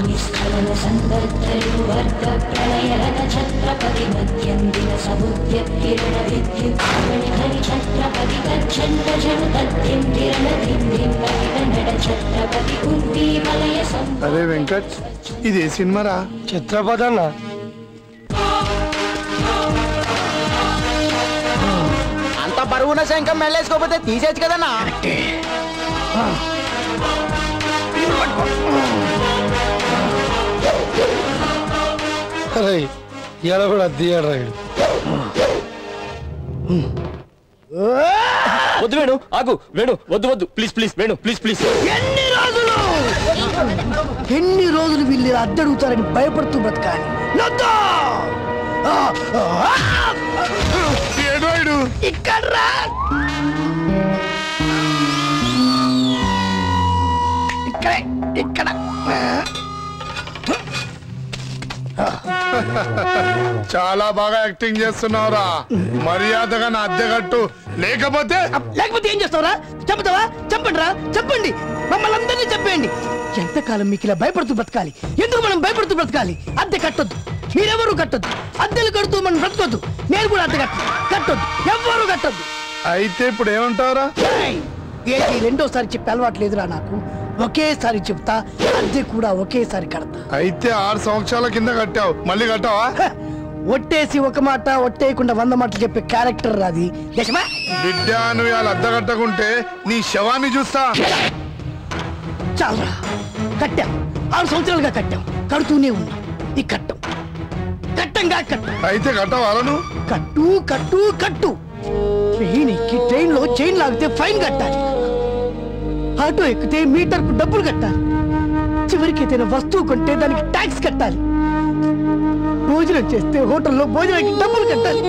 निस्खलन संदर्तरु वर्ग प्रलयरन छत्रपति मध्यन्दिन समुद्य किरण विद्युत् हरि छत्रपति गच्छन्त जनु तद्धिं किरण धिं नड छत्रपति कुन्ती मलय सं। अरे वेंकट इదే సినిమా రా छत्रपति అన్న అంత బరువున శంఖం మెల్లేసుకోపోతే తీసేచ్చు కదన్నా. అరే ఇవాళ కూడా అద్దీయాడు రాయుడు. వద్దు వేణు ఆగు వేణు వద్దు వద్దు please please Venu please please. ఎన్ని రోజులు వీళ్ళు అద్దడుగుతారని భయపడుతూ బ్రతకాలి. ఇక్కడ ఇక్కడ చాలా బాగా యాక్టింగ్ చేస్తున్నావురా. మర్యాదగా నా అద్దె కట్టు, లేకపోతే ఏం చేస్తావురా? చంపుతావా? చంపండి రా, చంపండి, మమ్మల్ని అందరినీ చంపేయండి. ఎంతకాలం మీకు ఇలా భయపడుతూ బ్రతకాలి? ఎందుకు మనం భయపడుతూ బ్రతకాలి? అద్దె కట్టొద్దు, మీరెవరు కట్టొద్దు. అద్దెలు కడుతూ మనం బ్రతకొద్దు. నేను కూడా అద్దె కట్టొద్దు, ఎవ్వరూ కట్టొద్దు. అయితే ఇప్పుడు ఏమంటావురా? ఏంటి రెండోసారి చెప్పి అలవాటు లేదురా నాకు. ఒకేసారి చెప్తా, అద్దె కూడా ఒకేసారి కడతా. అయితే 6 సంవత్సరాల కింద కట్టావు, మళ్ళీ కట్టావా? ఒట్టేసి ఒక మాట, ఒట్టేయకుండా 100 మాటలు చెప్పే క్యారెక్టర్ రాది. బిడ్డ నువ్వు ఇలా అద్దె కట్టకుంటే నీ శవాన్ని చూస్తా. చాలరా, కట్టాం, 6 సంవత్సరాలుగా కట్టాం, కడుతూనే ఉన్నాం. ఈ కట్టం కట్టంగా కట్టు. అయితే కట్టవాలను? కట్టు కట్టు కట్టు. ట్రైన్ ఎక్కి ట్రైన్ లో చైన్ లాగితే ఫైన్ కట్టాలి. ఆటో ఎక్కితే మీటర్ కు డబ్బులు కట్టాలి. చివరికి ఏదైనా వస్తువు కొంటే దానికి ట్యాక్స్ కట్టాలి. భోజనం చేస్తే హోటల్లో భోజనానికి డబ్బులు కట్టాలి.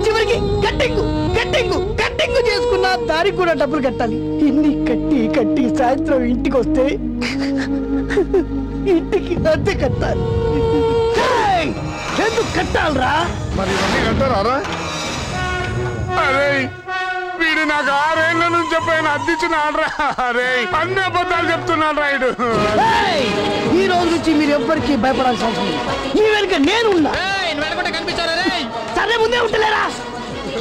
చివరికి కట్టింగు కట్టింగు కట్టింగు చేసుకున్న దానికి కూడా డబ్బులు కట్టాలి. ఇన్ని కట్టి కట్టి సాయంత్రం ఇంటికి వస్తే ఇంటికి అద్దె కట్టాలి. ఎందుకు కట్టాలరా? మరి ఇవన్నీ కట్టారా? అరే వీడు నాకు 6 ఏళ్ల నుంచి పైన అద్దించినాడ్రా. అరే అన్ని అబద్ధాలు చెప్తున్నాడు రాయుడు. ఈ రోజు నుంచి మీరు ఎవ్వరికి భయపడాల్సిన అవసరం లేదు. మీ వెనుక నేను ఉన్నా. సరే ముందే ఉంటలేరా?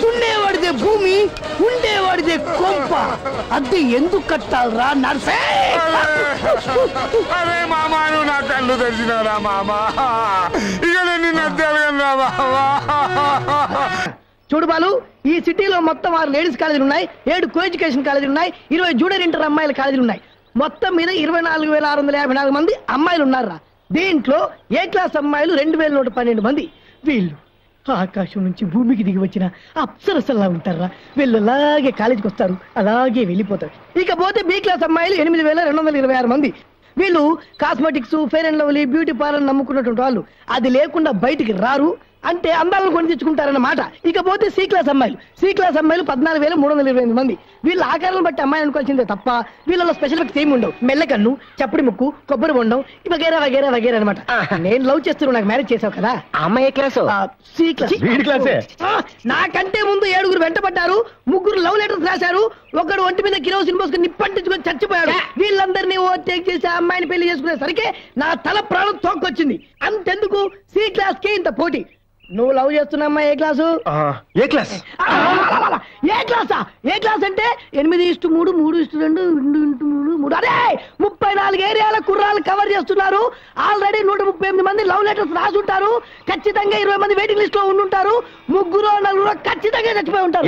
ఉండేవాడిదే భూమి, ఉండేవాడిదే కొంప. అద్దె ఎందుకు కట్టాలరా నర్సే? అరే మామా నువ్వు నా కళ్ళు తెరిచినారా మామా? ఇక నేను నిన్ను అద్దె అడగను రా మామా. చూడు బాలు, ఈ సిటీలో మొత్తం 6 లేడీస్ కాలేజీలు ఉన్నాయి, 7 కో ఎడ్యుకేషన్ కాలేజీలు ఉన్నాయి, 20 జూనియర్ ఇంటర్ అమ్మాయిల కాలేజీలు ఉన్నాయి. మొత్తం మీద 24,654 మంది అమ్మాయిలు ఉన్నారా. దీంట్లో ఏ క్లాస్ అమ్మాయిలు 2,112 మంది. వీళ్ళు ఆకాశం నుంచి భూమికి దిగి వచ్చిన అప్సరసల్లా ఉంటారా. వీళ్ళు అలాగే కాలేజీకి వస్తారు, అలాగే వెళ్ళిపోతారు. ఇకపోతే బి క్లాస్ అమ్మాయిలు 8,226 మంది. వీళ్ళు cosmetics, fair and lovely, beauty parlour నమ్ముకున్నటువంటి వాళ్ళు. అది లేకుండా బయటికి రారు, అంటే అందాలను కొని తెచ్చుకుంటారన్నమాట. ఇకపోతే సి క్లాస్ అమ్మాయిలు 14,328 మంది. వీళ్ళ ఆకారాలను బట్టి అమ్మాయి అనుకోవాల్సిందే తప్ప వీళ్ళలో స్పెషల్ ఎఫెక్ట్స్ ఏమి ఉండవు. మెల్లకన్ను, చప్పడి ముక్కు, కొబ్బరి బొండం, వగేరా వగేరా వగేరా అనమాట. నేను లవ్ చేస్తున్నాను, నాకు మ్యారేజ్ చేసావు కదా. అమ్మాయి క్లాస్ సి క్లాస్. నాకంటే ముందు 7 వెంటబడ్డారు, 3 లవ్ లెటర్స్ రాశారు, ఒకడు ఒంటి మీద కిరోసిన్ పోసుకుని నిప్పంటించుకొని చచ్చిపోయాడు. వీళ్ళందరినీ ఓవర్టేక్ చేసి అమ్మాయిని పెళ్లి చేసుకునేసరికి నా తల ప్రాణం తోక్కొచ్చింది. అంతెందుకు సి క్లాస్ కి ఇంత పోటీ. నువ్వు లవ్ చేస్తున్నామ్మా ఏ క్లాసు? ఏ క్లాస్? ఏ క్లాసా? ఏ క్లాస్ అంటే 8:3, 3:2, 2:3. అదే 34 ఏరియాల కుర్రాలు కవర్ చేస్తున్నారు. ఆల్రెడీ 138 మంది లవ్ లెటర్స్ రాసుంటారు. ఖచ్చితంగా 20 మంది వెయిటింగ్ లిస్ట్ లో ఉండుంటారు. 3-4 ఖచ్చితంగా చచ్చిపోయి ఉంటారు.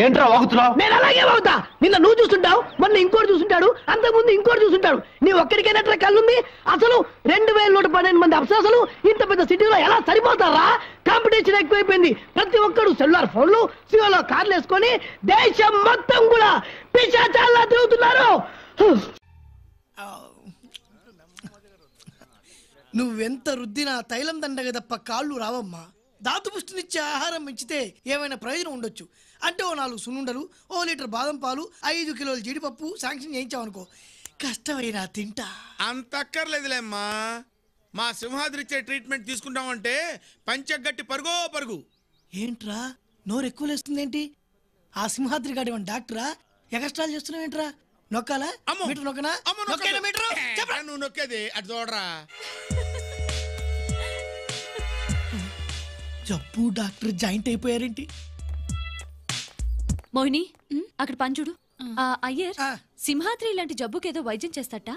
నేను అలాగే అవుతా. నిన్న నువ్వు చూస్తుంటావు, మొన్న ఇంకోటి చూస్తుంటాడు, అంతకుముందు ఇంకోటి చూస్తుంటాడు. నీ ఒక్కడికైనా కళ్ళుంది? అసలు 2,112 మంది అప్సరసలు ఇంత పెద్ద సిటీలో ఎలా సరిపోతారా? కాంపిటీషన్ ఎక్కువైపోయింది. ప్రతి ఒక్కడు సెల్యులార్ ఫోన్లు, సియోలో కార్లు వేసుకొని దేశం మొత్తం కూడా పిశాచాల్లా తిరుగుతున్నారు. నువ్వెంత రుద్దినా తైలం దండగ తప్ప కాళ్ళు రావమ్మా. దాతు పుష్టినిచ్చే ఆహారం పెంచితే ఏమైనా ప్రయోజనం ఉండొచ్చు. అంటే ఓ 4 సున్నుండలు, ఓ లీటర్ బాదం పాలు, 5 కిలోల జీడిపప్పు శాంక్షన్ చేయించావనుకో, కష్టమైనా తింటా. అంతక్కర్లేదులేమ్మా. మా సింహాద్రి ఇచ్చే ట్రీట్మెంట్ తీసుకుంటామంటే పంచగట్టి పరుగో పరుగు. ఏంట్రా నోరు ఎక్కువ లేస్తుందేంటి? ఆ సింహాద్రి గాడి డాక్టరా? ఎక్స్ట్రాలు చేస్తున్నావేంట్రా? నొక్కాలా? మీటర్ నొక్కనా? నువ్వు నొక్కేది అటు చూడరా. జబ్బు డాక్టర్ జాయింట్ అయిపోయారేంటి? మోహిని అక్కడ పని చూడు. అయ్యర్ సింహాద్రి ఇలాంటి జబ్బుకేదో వైద్యం చేస్తాట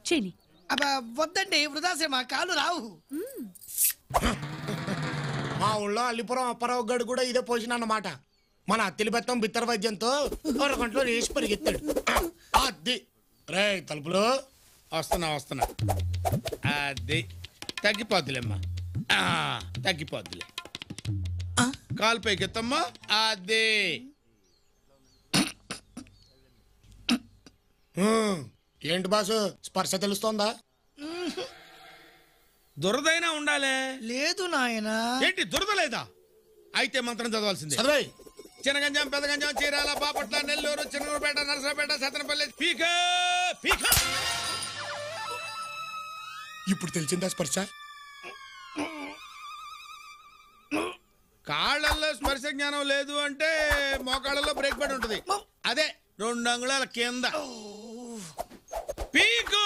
చేయని. అబ్బా వద్దండి, వృధాశ్రమ కాలు రావు. మా ఊళ్ళో అల్లిపురం అప్పారావు గడు కూడా ఇదే పొజిషన్ అన్నమాట. మన అత్తిలి బెత్తం బిత్తర వైద్యంతో 1 గంటలో వేసి పరిగెత్తాడు. అది రే తలుపులు వస్తున్నా అది తగ్గిపోద్దులేమ్మా, తగ్గిపోద్దులే. కాలు పైకెత్తమ్మా. అదే ఏంటి బాసు స్పర్శ తెలుస్తోందా? దురదైనా ఉండాలే. లేదు నాయనా. ఏంటి దురద లేదా? అయితే మంత్రం చదవాల్సిందే. చదివే. చినగంజాం, పెదగంజాం, చీరాల, బాపట్ల, నెల్లూరు, చిన్నూరుపేట, నరసరాపేట, సత్తెనపల్లి, పీక పీక. ఇప్పుడు తెలిసిందా స్పర్శ? కాళ్ళల్లో స్పర్శ జ్ఞానం లేదు అంటే మోకాళ్ళలో బ్రేక్ పడి ఉంటుంది. అదే 2 అంగుళాల కింద పీకు.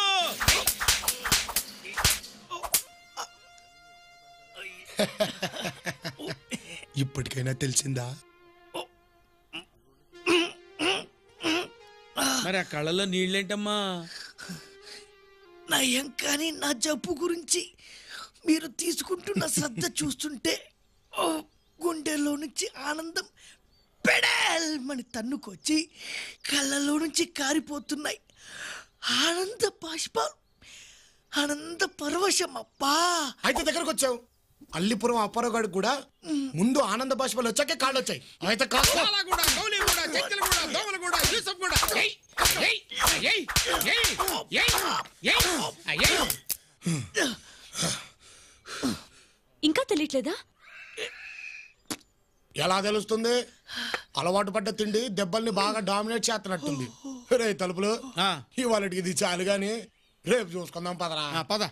ఇప్పటికైనా తెలిసిందా? మరి ఆ కళ్ళలో నీళ్ళేంటమ్మా? నయం కానీ నా జబ్బు గురించి మీరు తీసుకుంటున్న శ్రద్ధ చూస్తుంటే గుండెల్లో నుంచి ఆనందం పెడల్మని తన్నుకొచ్చి కళ్ళలో నుంచి కారిపోతున్నాయి ఆనంద బాష్పాలు. ఆనంద పరవశం అప్పా. అయితే దగ్గరకు వచ్చావు. అల్లిపురం అప్పారావు కూడా ముందు ఆనంద బాష్పాలు వచ్చాకే కాళ్ళు వచ్చాయి. అయితే ఇంకా తెలియట్లేదా? ఎలా తెలుస్తుంది? అలవాటు పడ్డ తిండి దెబ్బల్ని బాగా డామినేట్ చేస్తున్నట్టుంది. రే తలుపులు ఇవాళకి ఇది చాలు గాని రేపు చూసుకుందాం పదరా. పద.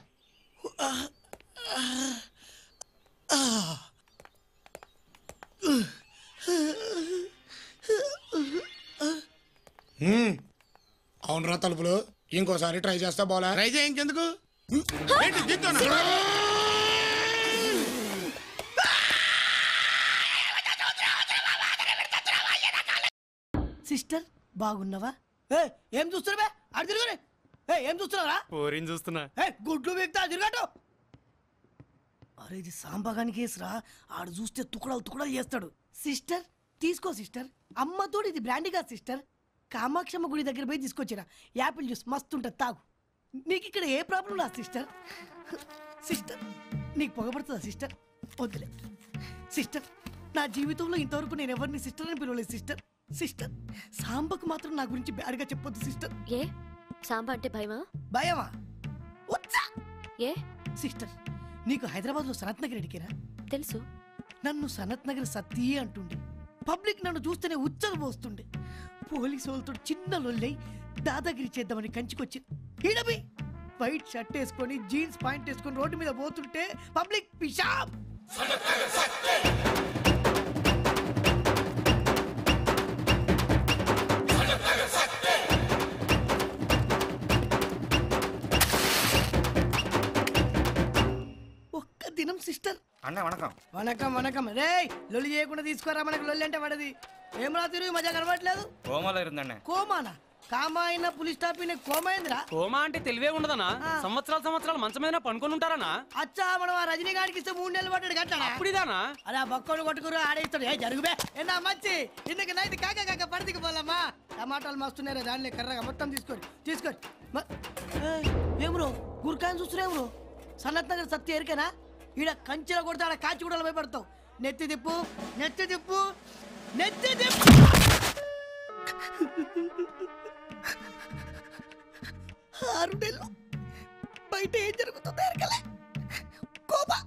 అవునరా తలుపులు, ఇంకోసారి ట్రై చేస్తా పోలే. ట్రై చేయ ఇంకెందుకు? సిస్టర్ బాగున్నావా? ఏం చూస్తున్నావా? అడు తిరుగు. ఏం చూస్తున్నావా? పోరిని చూస్తున్నా. గుడ్లు వీక్తా తిరగటు. అరే ఇది సాంబగాని కేసురా. ఆడు చూస్తే తుకడాలు చేస్తాడు. సిస్టర్ తీసుకో సిస్టర్. అమ్మతోడు ఇది బ్రాండీ కాదు సిస్టర్. కామాక్షమ్మ గుడి దగ్గర పోయి తీసుకొచ్చిరా. యాపిల్ జ్యూస్ మస్తు ఉంటుంది, తాగు. నీకు ఇక్కడ ఏ ప్రాబ్లం రా సిస్టర్? సిస్టర్ నీకు పొగపడుతుందా సిస్టర్? వద్దులే సిస్టర్. నా జీవితంలో ఇంతవరకు నేను ఎవరిని సిస్టర్ అని పిలవలేదు సిస్టర్. సిస్టర్ సాంబకు మాత్రం నా గురించి బ్యాడ్గా చెప్పొద్దు సిస్టర్. ఏ సాంబ అంటే భయమా? భయమా? వచ్చా ఏ సిస్టర్ నీకు హైదరాబాద్లో సనత్ నగర్ ఎడికేనా? తెలుసు. నన్ను సనత్ నగర్ సతీ అంటుండే. పబ్లిక్ నన్ను చూస్తేనే ఉచ్చలు పోస్తుండే. పోలీసు వాళ్ళతో చిన్న లొల్లై దాదాగిరి చేద్దామని కంచికొచ్చి ఈడబి వైట్ షర్ట్ వేసుకొని జీన్స్ పాయింట్ వేసుకొని రోడ్డు మీద పోతుంటే పబ్లిక్ పిషాబ్. ఒక్క దినం సిస్టర్. అన్న వణకం. వణకం వణకం. రే లొల్లి చేయకుండా తీసుకోరా, మనకి లొల్లి అంటే పడది. ఏం రా తిరుగు మజా కనబడట్లేదు. కోమాలో ఉందన్న. కోమానా? కామా అయినా పులి స్టాప్ అయినా కోమా ఏందిరా? కోమా అంటే తెలివే ఉండదనా? సంవత్సరాలు మంచం మీద పనుకొని ఉంటారనా? అచ్చా మనం ఆ రజనీకాంత్కి ఇస్తే 3 నెలలు పట్టాడు కట్టాడా? అప్పుడిదానా? అరే ఆ బొక్కను కొట్టుకురు ఆడేస్తాడు. ఏ జరుగుబే ఎన్నా మంచి ఇందుకు నైట్ కాక పడిదికి పోలమ్మా. టమాటాలు మస్తున్నారే దాన్ని కర్రగా మొత్తం తీసుకోరు. ఏమరు గురికాయని చూస్తున్నా? సనత్ నగర్ సత్య ఎరికేనా? ఈడ కంచెలో కొడితే ఆడ కాచిగూడలో భయపడతావు. నెత్తి తిప్పు. 6 నెలలు బయట ఏం జరుగుతుందో ఎరకలే. కోపా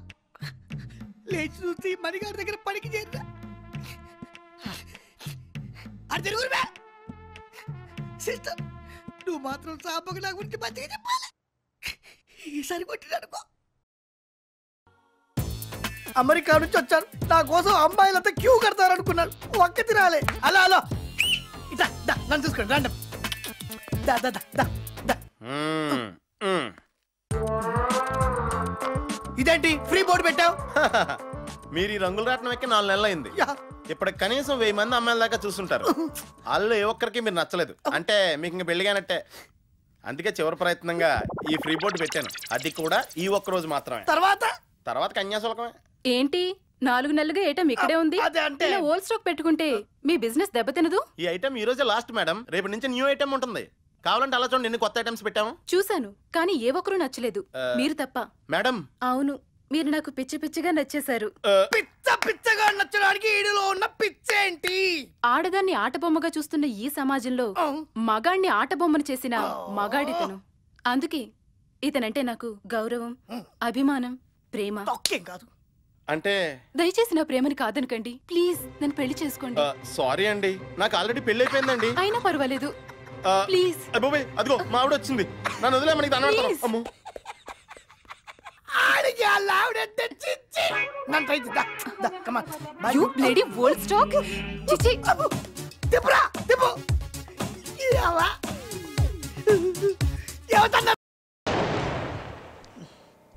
లేచి చూసి మణిగారి దగ్గర పనికి చేరా. అది జరుగురువే. సిస్టర్ నువ్వు మాత్రం సాంబకు నా గురించి మంచిగా చెప్పాలి. ఈసారి కొట్టిననుకో. అమెరికా నుంచి వచ్చాను, నా కోసం అమ్మాయిలంతా క్యూ కడతారు అనుకున్నాను. ఒక్క తినాలి. అలా ఇట్లా నన్ను చూసుకోండి. రండి. ఇదేంటి ఫ్రీ బోర్డు పెట్టావు? మీరు ఈ రంగుల రాట్నం ఎక్కి 4 నెలలు అయింది. ఇప్పుడు కనీసం 1000 మంది అమ్మాయిల దాకా చూస్తుంటారు. వాళ్ళు ఏ ఒక్కరికి మీరు నచ్చలేదు అంటే మీకు ఇంక పెళ్లిగానట్టే. అందుకే చివరి ప్రయత్నంగా ఈ ఫ్రీ బోర్డు పెట్టాను. అది కూడా ఈ ఒక్క రోజు మాత్రమే. తర్వాత కన్యాశుల్కమే. ఏంటి 4 నెలలుగా ఐటమ్ ఇక్కడే ఉంది? ఇలా ఓల్డ్ స్టాక్ పెట్టుకుంటే మీ బిజినెస్ దెబ్బతినదు. ఈ ఐటమ్ ఈ రోజే లాస్ట్ మేడం. రేపు నుంచి న్యూ ఐటమ్ ఉంటుంది. కావాలంటే అలా చూడండి, ఎన్ని కొత్త ఐటమ్స్ పెట్టాము. చూశాను, కానీ ఏ ఒక్కరూ నచ్చలేదు, మీరు తప్ప. మేడం అవును, మీరు నాకు పిచ్చి పిచ్చిగా నచ్చేశారు. పిచ్చగా నచ్చడానికి ఈడులో ఉన్న పిచ్చేంటి? ఆడదాన్ని ఆటబొమ్మగా చూస్తున్న ఈ సమాజంలో మగాణ్ణి ఆటబొమ్మను చేసిన మగాడితను. అందుకే ఇతనంటే నాకు గౌరవం, అభిమానం, ప్రేమ. కాదు అంటే దయచేసి నా ప్రేమని కాదనకండి ప్లీజ్. నన్ను పెళ్లి చేసుకోండి. సారీ అండి, నాకు ఆల్రెడీ పెళ్లి అయిపోయిందండి. అయినా పర్వాలేదు ప్లీజ్. అదిగో మా ఆవిడ వచ్చింది. నన్ను వదిలే, మనకి దండం. అమ్మో You bloody old stock! Chichi!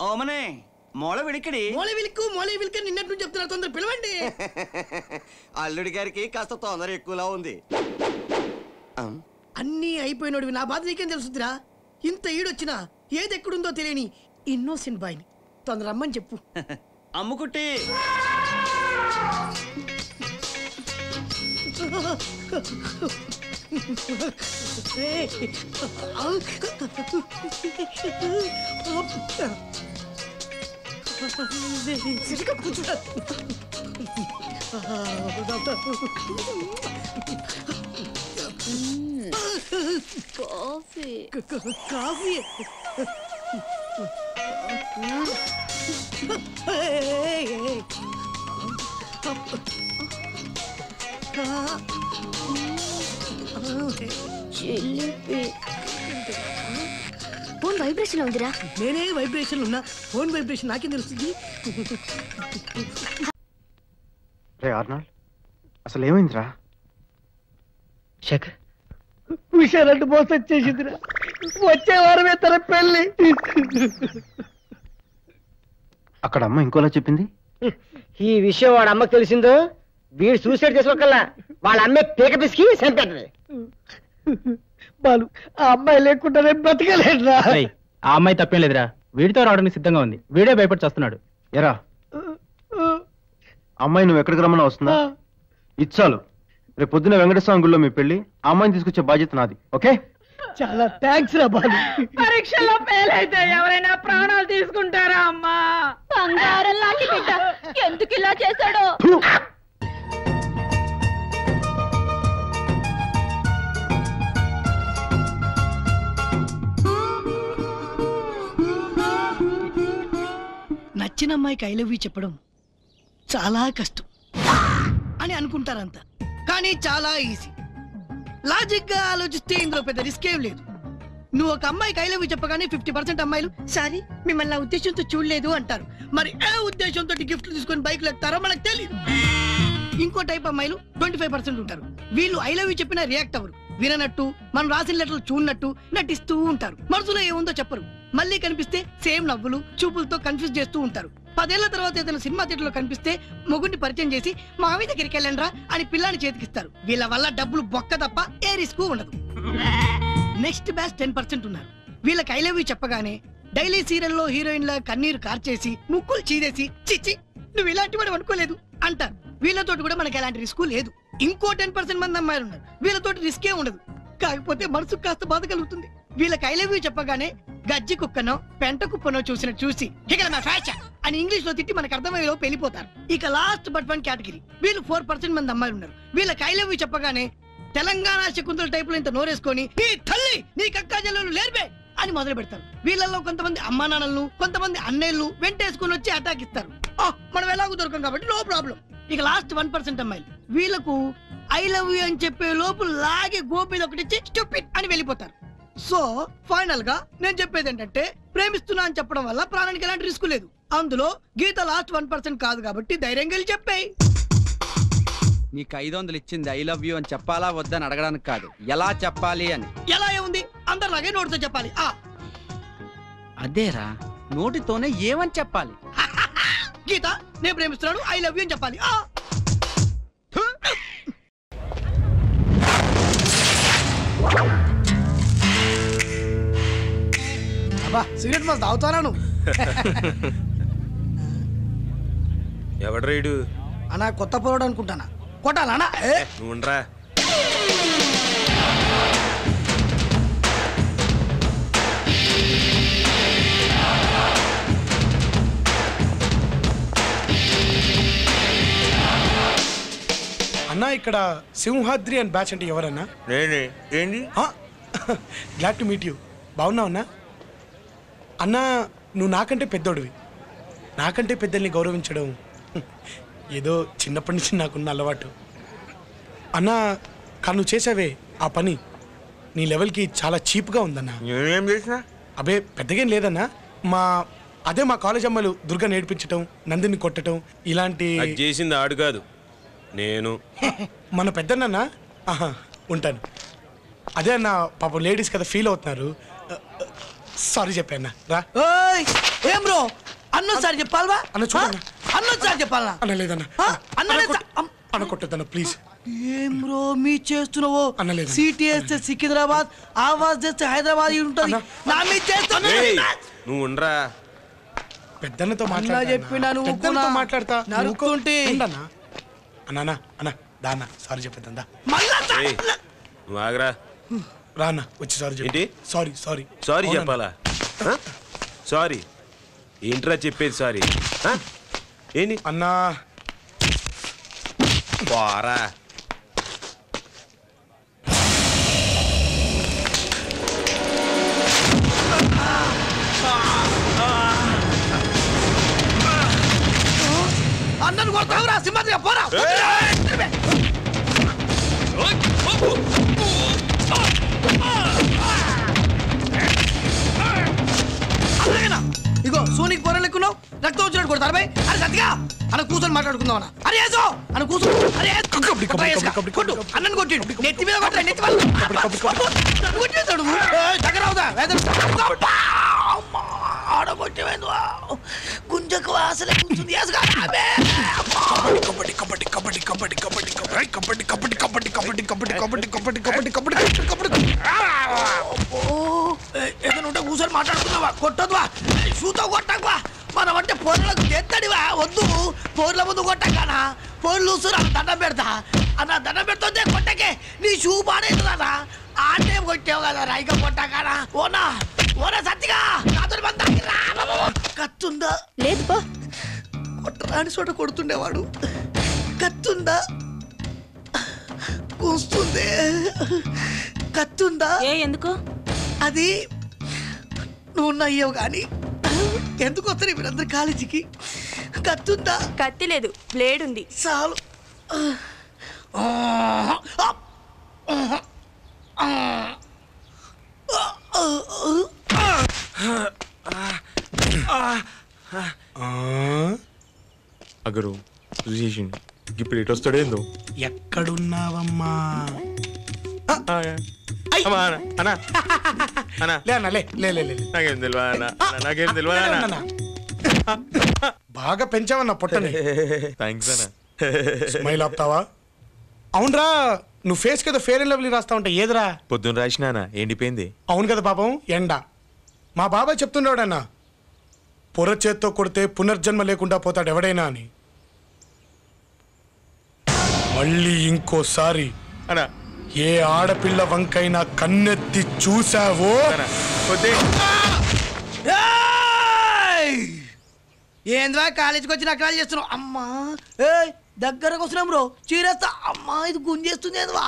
ఓమనే మొల విడికిడి మొల విలికి నిన్నట్టు చెప్తున్నా, తొందర పిలవండి. అల్లుడి గారికి కాస్త తొందర ఎక్కువలా ఉంది. అన్నీ అయిపోయినోడివి, నా బాధ నీకేం తెలుసుదిరా? ఇంత ఈడొచ్చినా ఏది ఎక్కడుందో తెలియని ఇన్నోసెంట్ బాయ్ని తొందర రమ్మని చెప్పు. అమ్ముకుట్టి కాఫీ ఫోన్ వైబ్రేషన్ ఉందిరా. నేనే వైబ్రేషన్ ఉన్నా, ఫోన్ వైబ్రేషన్ నాకేం తెలుస్తుంది? అసలు ఏమైందిరా? శేఖర్ విషయాలంటూ మోసం వచ్చేసిందిరా. వచ్చే వారమే తన పెళ్ళి. అక్కడ అమ్మ ఇంకోలా చెప్పింది. ఈ విషయం వాడు అమ్మకు తెలిసిందో వీడు సూసైడ్ చేసుకోకల్లా వాళ్ళ అమ్మే పీక పిసికి చంపేటది. బాలు, ఆ అమ్మాయి లేకుండానే బ్రతకలేదురా. ఆ అమ్మాయి తప్పేం లేదురా, వీడితో రావడానికి సిద్ధంగా ఉంది. వీడే భయపడి చేస్తున్నాడు. ఎరా అమ్మాయి నువ్వు ఎక్కడికి రమ్మన్నా వస్తుందా? ఇచ్చాలు. రేపు పొద్దున వెంకటేశ్వర గుళ్ళో మీ పెళ్లి, ఆ అమ్మాయిని తీసుకొచ్చే బాధ్యత నాది. ఓకే? చాలా థ్యాంక్స్ రా బాలు. పరీక్షల్లో ఫెయిల్ అయితే ఎవరైనా ప్రాణాలు తీసుకుంటారా అమ్మా? బంగారం లాంటి బిడ్డ ఎందుకు ఇలా చేశాడో. నచ్చిన అమ్మాయికి ఐ లవ్ యూ చెప్పడం చాలా కష్టం అని అనుకుంటారంతా, కానీ చాలా ఈజీ. లాజిక్ గా ఆలోచిస్తే ఇందులో పెద్ద రిస్క్ ఏం లేదు. నువ్వు ఒక అమ్మాయికి ఐ లవ్ యూ చెప్పగానే 50% అమ్మాయిలు సారీ మిమ్మల్ని నా ఉద్దేశంతో చూడలేదు అంటారు. మరి ఏ ఉద్దేశంతో గిఫ్ట్లు తీసుకొని బైక్లు ఎక్కుతారో మనకు తెలియదు. ఇంకో టైప్ అమ్మాయిలు 25% ఉంటారు. వీళ్ళు ఐ లవ్ యూ చెప్పినా రియాక్ట్ అవ్వరు, విననట్టు మనం రాసిన లెటర్లు చూడనట్టు నటిస్తూ ఉంటారు. మనసులో ఏముందో చెప్పరు. మళ్ళీ కనిపిస్తే సేమ్ నవ్వులు చూపులతో కన్ఫ్యూజ్ చేస్తూ ఉంటారు. 10 ఏళ్ల తర్వాత ఏదైనా సినిమా థియేటర్ లో కనిపిస్తే మొగుడిని పరిచయం చేసి మావి దగ్గరికి వెళ్ళండ్రా అని పిల్లాన్ని చేతికిస్తారు. వీళ్ళ వల్ల డబ్బులు బొక్క తప్ప ఏ రిస్క్ ఉండదు. నెక్స్ట్ బ్యాచ్ 10% ఉన్నారు. వీళ్ళకి ఐ లవ్ యూ చెప్పగానే డైలీ సీరియల్లో హీరోయిన్ లా కన్నీరు కార్చేసి ముక్కులు చీదేసి చిచ్చి నువ్వు ఇలాంటి వాడు అనుకోలేదు అంటారు. వీళ్ళతోటి కూడా మనకి ఎలాంటి రిస్క్ లేదు. ఇంకో 10% మంది అమ్మాయిలు ఉన్నారు. వీళ్ళతోటి రిస్కే ఉండదు, కాకపోతే మనసుకు కాస్త బాధ కలుగుతుంది. వీళ్ళకి ఐ లవ్ యూ చెప్పగానే గజ్జి కుక్కనో పెంట కుప్పనో చూసి ఇక్కడ నా ఫ్యాషన్ అని ఇంగ్లీష్ లో తిట్టి మనకు అర్థమయ్యేలో వెళ్ళిపోతారు. ఇక లాస్ట్ బట్ 1 కేటగిరీ వీళ్ళు 4% మంది అమ్మాయిలు ఉన్నారు. వీళ్ళకి ఐ లవ్ యూ చెప్పగానే తెలంగాణ శకుంతల టైప్ లో ఇంత నోరేసుకొని నీ తల్లి నీ కక్కా జల్లు లేర్బే అని మొదలు పెడతారు. వీళ్ళల్లో కొంతమంది అమ్మా నాన్నలను కొంతమంది అన్నయ్యలు వెంటేసుకుని వచ్చి అటాక్ ఇస్తారు. మనం ఎలాగో దొరకం కాబట్టి నో ప్రాబ్లం. ఇక లాస్ట్ 1% అమ్మాయిలు వీళ్ళకు ఐ లవ్ యూ అని చెప్పే లోపు లాగే గోపీలు ఒకటిచ్చి స్టూపిడ్ అని వెళ్ళిపోతారు. సో ఫైనల్ గా నేను చెప్పేది ఏంటంటే ప్రేమిస్తున్నా అని చెప్పడం వల్ల ప్రాణానికి ఎలాంటి రిస్క్ లేదు. అందులో గీత లాస్ట్ 1% కాదు కాబట్టి ధైర్యంగా వెళ్ళి చెప్పేయి. నీకు 500 ఇచ్చింది ఐ లవ్ యూ అని చెప్పాలా వద్దని అడగడానికి కాదు, ఎలా చెప్పాలి అని. ఎలా ఏముంది అందరిలాగే నోటితో చెప్పాలి. అదేరా నోటితోనే ఏమని చెప్పాలి? గీత నేను ప్రేమిస్తున్నాను ఐ లవ్ యూ అని చెప్పాలి. అబ్బా సిగరెట్ మాకు తాగుతాను. ఎవడు రైడు అన్నా కొత్త పొరడు అనుకుంటానా కొట్టాలా నువ్వురా. అన్నా ఇక్కడ సింహాద్రి అండ్ బ్యాచ్ అంటే ఎవరన్నా? నేనే. ఏంటి? Glad to meet you. బాగున్నావు అన్నా? అన్నా నువ్వు నాకంటే పెద్దోడివి. నాకంటే పెద్దల్ని గౌరవించడం ఏదో చిన్నప్పటి నుంచి నాకున్న అలవాటు. అన్నా కానీ నువ్వు చేసావే ఆ పని నీ లెవెల్కి చాలా చీప్గా ఉందన్నా. నేనేం చేసినా? అబే పెద్దగేం లేదన్నా. మా కాలేజ్ అమ్మాయిలు దుర్గా నేర్పించటం, నందిని కొట్టడం ఇలాంటి చేసింది ఆడు కాదు నేను. మన పెద్దన్నా ఉంటాను. అదే అన్న పాపం లేడీస్ కదా ఫీల్ అవుతున్నారు. సారీ చెప్పాను రా. ఏం బ్రో అన్నోసారి చెప్పాలవా? అన్న చూడన్నా. అన్నోసారి చెప్పాలనా? అన్న లేదన్నా. అన్న కొట్టద్దన్న ప్లీజ్. ఏం బ్రో మీ చేస్తున్నావో? అన్నలేదు. సిటీ వేస్తే సికింద్రాబాద్, ఆవాజ్ చేస్తే హైదరాబాద్ ఉంటుంది. నా మీ చేస్తున్నా నువ్వు ఉండరా. పెద్దన్నతో చెప్పినా పెద్దన్నతో మాట్లాడతా నరుక్కుంటే అన్నా అన్న దాన్న సారీ చెప్పేద్దా. నువ్వు ఆగరా. రాన్న వచ్చి సారీ చెప్పి. సారీ సారీ సారీ చెప్పాలా? సారీ ఏంట్రా చెప్పేది? సారీ ఏంటి అన్నా? బారా అన్నను కొడతావురా సింహాద్రి పోరా. ఇగో సోనికి పొర లెక్కున్నావు రక్తం వచ్చినట్టు కొడతారు బై. అరే సత్తిగా అన్న కూర్చొని మాట్లాడుకుందాం అన్న. అరే ఏసో అన్న కూర్చొని. అరే కొట్టు అన్నను కొట్టిండు నెత్తి మీద కొట్ట. నెత్తి కొట్టేస్తాడు దగ్గర అవుతా ఆడగొట్టేవేందు గుంజకు అసలే కూర్చుంది. ఏదైనా ఉంటే కూర్చొని మాట్లాడుకున్నావా? కొట్టదువా షూతో కొట్టకువా. మనం అంటే పొరలకు తెత్తడివా వద్దు. పోర్ల ముందు కొట్టకానా పోర్లు చూస్తున్నా దండం పెడతా అన్న. దండం పెడుతుందే కొట్టకే నీ షూ బానేస్తుందన్నా. ఆటే కొట్టావు కదా రైక కొట్టకానా. ఓనా ఓనా సత్తిగా నాతో కత్తుందా? లేదు పో. కొట్టరాని చోట కొడుతుండేవాడు. కత్తుందా? కూస్తుంది. కత్తుందా? ఎందుకు? అది నువ్వు నయ్యవు కానీ ఎందుకు వస్తారు మీరందరు కాలేజీకి? కత్తుందా? కత్తి లేదు, బ్లేడ్ ఉంది. చాలు. అగరు ఇప్పుడు ఎటు వస్తాడేందో. ఎక్కడున్నావమ్మా? నాకేం తెలియదు. బాగా పెంచావన్నా పొట్టని. థ్యాంక్స్ అన్న. స్మైల్ ఆపుతావా? అవునరా నువ్వు ఫేస్ కదా ఫేర్ అండ్ లవ్లీ రాస్తా ఉంటా. ఏదిరా పొద్దున్న రాసినానా ఎండిపోయింది. అవును కదా పాపం ఎండ. మా బాబాయ్ చెప్తుండేవాడన్నా పొర చేత్తో కొడితే పునర్జన్మ లేకుండా పోతాడు ఎవడైనా అని. మళ్ళీ ఇంకోసారి ఏ ఆడపిల్ల వంకైనా కన్నెత్తి చూసావో ఏంద్రా కాలేజీకి వచ్చి నకరాలు చేస్తున్నావు? అమ్మా దగ్గరకు వస్తున్నాం బ్రో చీరేస్తా. అమ్మా ఇది గుంజేస్తుంది ఏంద్రా?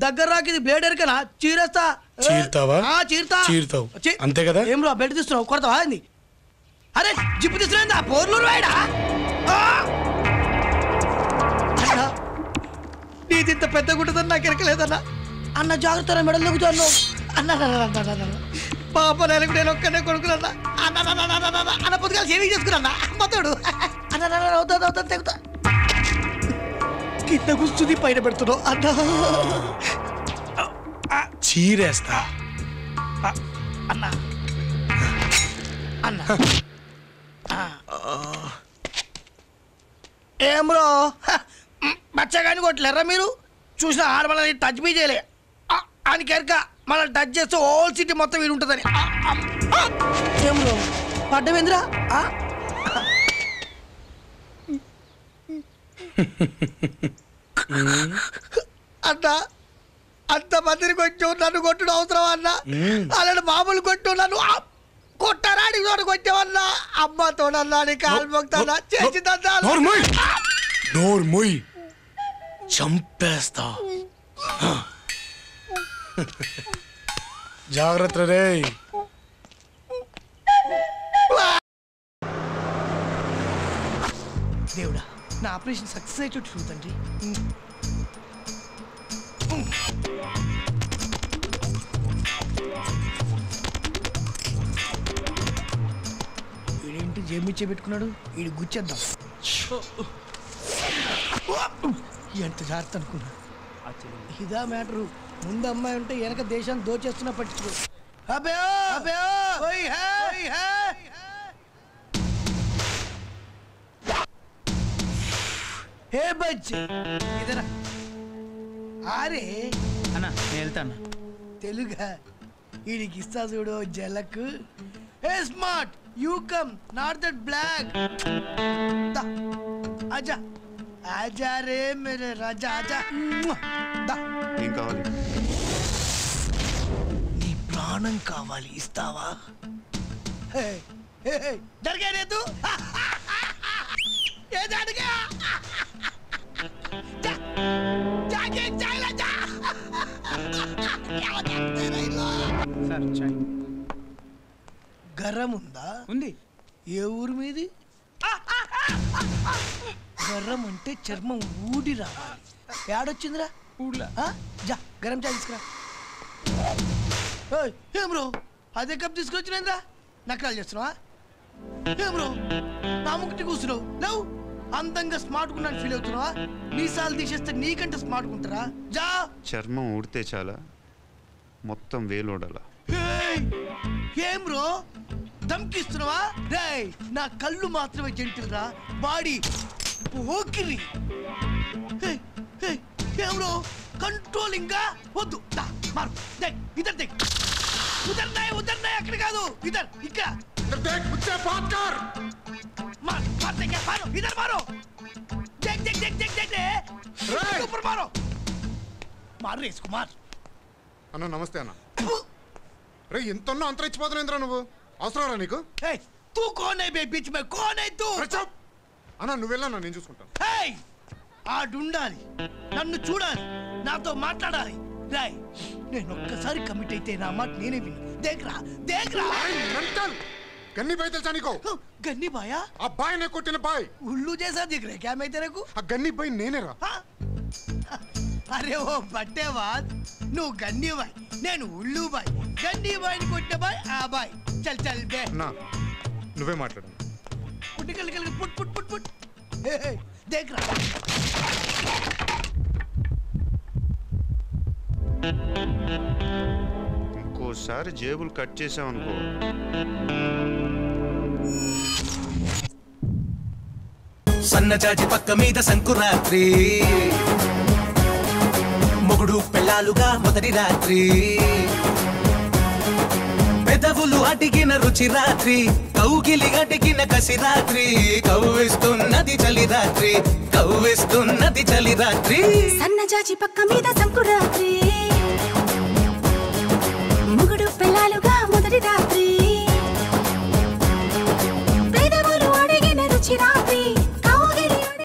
దగ్గర రాకి ఇది బ్లేడ్ ఎరకనా? చీరేస్తా. చీరుతావా? చీరుతావు అంతే కదా. ఏం బ్రో బెల్ట్ తీస్తున్నావు కొడతావా? ఏంది? అరే జిప్పు తీసుకున్నా పోర్లూరు వాడా? నీదింత పెద్ద గుంటుందని నాకు ఎరకలేదన్నా. అన్న జాగ్రత్త మెడలు దిగుతాను అన్న. పాప నేను నేను ఒక్కనే కొడుకున్నా అన్న. పొద్దుగా సేవింగ్ చేసుకున్నా అమ్మతోడు అన్న. తెగుతా కింద కూర్చుంది పైన పెడుతున్నావు అన్న. చీరేస్తా అన్న. అన్న ఏం బ్రో బచ్చగాని కొట్టలేరా మీరు? చూసిన ఆడవాళ్ళని టచ్ బీ చేయలే అని కెరక మనం టచ్ చేస్తే హోల్ సిటీ మొత్తం వీడు ఉంటుందని. ఏం బ్రో పడ్డమేంద్రా? అన్న అంతమందిని కొట్టు నన్ను కొట్టుడు అవసరం అన్న. అలాంటి మామూలు కొట్టు నన్ను కొట్టారాడి చోటు కొట్టావన్నా. అమ్మతోడన్నా నీ కాలు మొక్తానా చేసిందన్నా. డోర్ మొయ్ చంపేస్తా. జాగ్రత్త రే. దేవుడా నా ఆపరేషన్ సక్సెస్ అయ్యేటట్టు చూడండి. వీడేంటి జేమిచ్చే పెట్టుకున్నాడు? వీడు గుచ్చేద్దాం. ఎంత జాగ్రత్త అనుకున్నా. ఇదా మ్యాటరు. ముందు అమ్మాయి ఉంటే వెనక దేశాన్ని దోచేస్తున్నా పట్టించుకో. ఏ బచ్చి ఇదరా ఆరే అన్నా నేను వెళ్తాను. తెలుగా వీడికి ఇస్తా చూడు జలక్. A smart you come not that black. ఆజా ఆజా రే మేరే రాజా ఆజా. ఏం కావాలి? నీ ప్రాణం కావాలి, ఇస్తావా? జరిగేదు ఏది అడిగా గర్రం ఉందా? ఉంది. ఏ ఊరు మీది? గర్రం అంటే చర్మం ఊడి రావాలి. ఏడొచ్చిందిరా? ఊళ్ళో. జా గరం చాయ్ తీసుకురా. ఏం బ్రో అదే కప్ తీసుకొచ్చినంద్రా? నకరాలు చేస్తున్నావా? ఏం బ్రో నా ముక్కటి కూర్చున్నావు? లేవు అందంగా స్మార్ట్ గున్నాను ఫీల్ అవుతున్నావా? నీ సార్లు తీసేస్తే నీకంటే స్మార్ట్ గుంటారా? జా. చర్మం ఊడితే చాలా, మొత్తం వేలోడాల. ఏం బ్రో దమ్కిస్తున్నావా? రేయ్ నా కళ్ళు మాత్రమే జెంటిల్ రా, బాడీ ఓకిరి. ఏం బ్రో కంట్రోలింగ్ గా వద్దు. మారు దేక్ ఇద్దరు దేక్. ఉదర్ నాయ్ అక్కడ కాదు, ఇద్దరు ఇక్కడ. मार मारते क्या? मारो इधर मारो. देख देख देख देख देख देख ऊपर मारो. मार रे इसको मार. అన్న నమస్తే అన్న. రే ఎంత ఉన్నా అంతరించిపోతున్నాయింద్రా నువ్వు? అవసరం నీకు? तू कौन है बे बीच में? कौन है तू? అన్న నువ్వు వెళ్ళన్నా నేను చూసుకుంటాను. ఆడుండాలి, నన్ను చూడాలి, నాతో మాట్లాడాలి. రాయ్ నేను ఒక్కసారి కమిట్ అయితే నా మాట నేనే విను. దేఖ్రా దేఖ్రా. గన్ని బాయ్ తెలుసా నీకు? గన్ని బాయా? ఆ బాయ్ నే కొట్టిన బాయ్. ఉల్లు జైసా దిख रहा है क्या मैं तेरे को? ఆ గన్ని బాయ్ నేనేరా. అరే ఓ బట్టేవాద్, నువ్వు గన్ని బాయ్, నేను ఉల్లు బాయ్. గన్ని బాయ్ని కొట్టిన బాయ్ ఆ బాయ్. చల్ చల్ బే. నా నువ్వే మాట్లాడు. పుట్టికల్ కల్ put put put put. Dekh రా. ఇంకోసారి జేబులు కట్ చేసావనుకో. సన్నజాజి పక్క మీద సంకురాత్రి, మొగుడు పెళ్ళాలుగా మొదటి రాత్రి, పెదవులు అడిగిన రుచి రాత్రి, కౌగిలి అడిగిన కసి రాత్రి, కవ్విస్తున్నది చలి రాత్రి, కవ్విస్తున్నది చలి రాత్రి. సన్నజాజి పక్క మీద సంకురాత్రి,